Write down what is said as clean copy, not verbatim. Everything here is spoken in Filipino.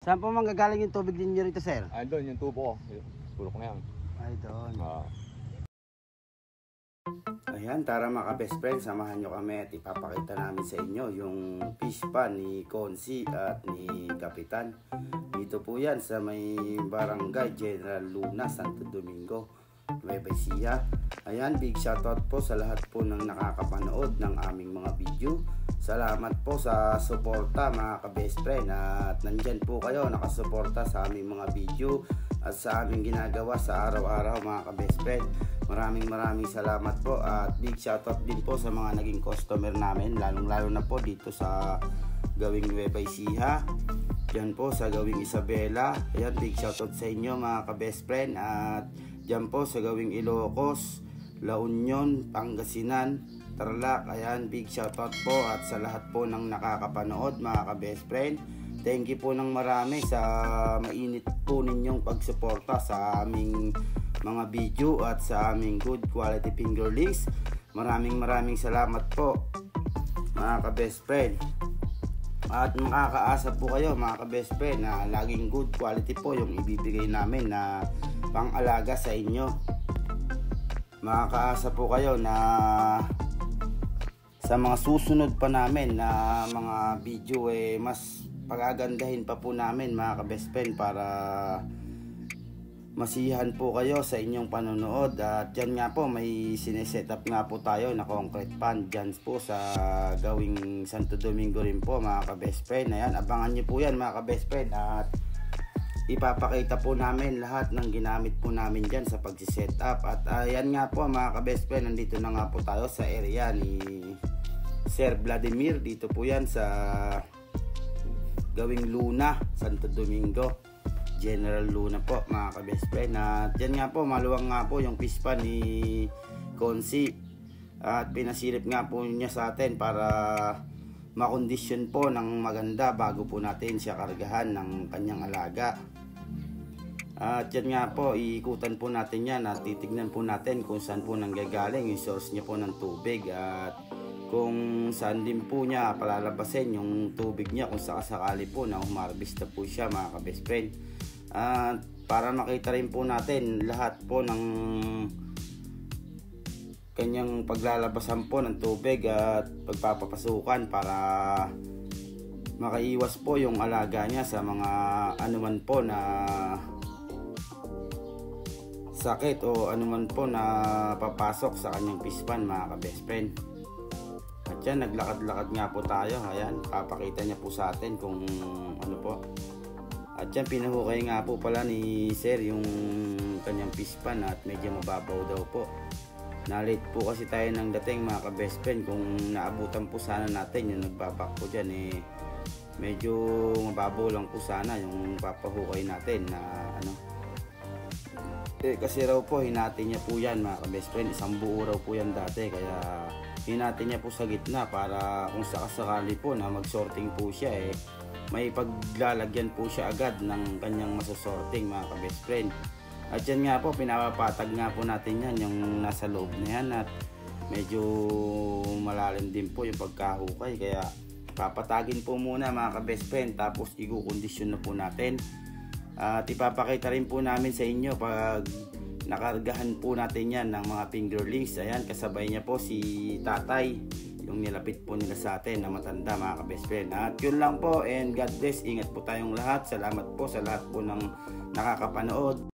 Saan po manggagaling yung tubig ninyo rito, sir? Ay, doon yung tubo ko. Tulok na yan. Ay, doon. Ayan, tara mga best friend, samahan nyo kami at ipapakita namin sa inyo yung fish pan ni Konsi at ni Kapitan. Dito po yan sa may Barangay General Luna, Santo Domingo, Nueva Ecija. Ayan, big shoutout po sa lahat po ng nakakapanood ng aming mga video. Salamat po sa suporta mga ka-best friend, at nandyan po kayo nakasuporta sa aming mga video at sa aming ginagawa sa araw-araw mga ka-best friend. Maraming salamat po, at big shoutout din po sa mga naging customer namin, lalong-lalo na po dito sa Gawing Nueva Ecija, dyan po sa Gawing Isabela. Ayan, big shoutout sa inyo mga ka-best friend, at dyan po sa Gawing Ilocos, La Union, Pangasinan, Tarlac. Ayan, big shoutout po, at sa lahat po ng nakakapanood mga ka-best friend. Thank you po ng marami sa mainit po ninyong pagsuporta sa aming mga video at sa aming good quality fingerlings. Maraming salamat po mga ka-best friend. At makakaasa po kayo mga ka-best friend na laging good quality po yung ibibigay namin na pang-alaga sa inyo. Makakaasa po kayo na sa mga susunod pa namin na mga video mas pagagandahin pa po namin mga ka-best friend, para masiyahan po kayo sa inyong panonood. At dyan nga po may sineset up nga po tayo na concrete pan dyan po sa Gawing Santo Domingo rin po mga ka-best friend. Ayan, abangan nyo po yan mga ka-best friend, at ipapakita po namin lahat ng ginamit po namin dyan sa pagsiset up. At ayan nga po mga ka-best friend, nandito na nga po tayo sa area ni Sir Vladimir. Dito po yan sa Gawing Luna, Santo Domingo, General Luna po mga ka-best friend. At yan nga po, maluwang nga po yung fish pan ni Konsi, at pinasilip nga po niya sa atin para makondisyon po ng maganda bago po natin siya kargahan ng kanyang alaga. At yan nga po, iikutan po natin yan at titignan po natin kung saan po nanggagaling yung source niya po ng tubig, at kung saan din po niya palalabasin yung tubig niya kung sakasakali po na umarbista po siya mga ka-best friend. At para makita rin po natin lahat po ng kanyang paglalabasan po ng tubig at pagpapapasukan, para makaiwas po yung alaga niya sa mga anuman po na sakit o anuman po na papasok sa kanyang fish pan mga ka-best friend. At yan, naglakad-lakad nga po tayo. Ayan, papakita niya po sa atin kung ano po. At yan, pinahukay nga po pala ni Sir yung kanyang fish pan, at medyo mababaw daw po. Na-late po kasi tayo ng dating mga ka-best friend. Kung naabutan po sana natin yung nagbabak po dyan, medyo mababaw lang po sana yung papahukay natin na ano. Kasi raw po hinati niya po yan mga ka-best friend, isang buo raw po yan dati, kaya hinati niya po sa gitna para kung sakasakali po na mag-sorting po siya, may paglalagyan po siya agad ng kanyang masasorting mga ka-best friend. At yan nga po, pinapapatag nga po natin yan yung nasa loob na yan, at medyo malalim din po yung pagkahukay, kaya papatagin po muna mga ka-best friend, tapos i-kondisyon na po natin. At ipapakita rin po namin sa inyo pag nakargahan po natin yan ng mga fingerlings. Ayan, kasabay niya po si tatay, yung nilapit po nila sa atin na matanda mga ka-best friend. At yun lang po, and God bless, ingat po tayong lahat. Salamat po sa lahat po ng nakakapanood.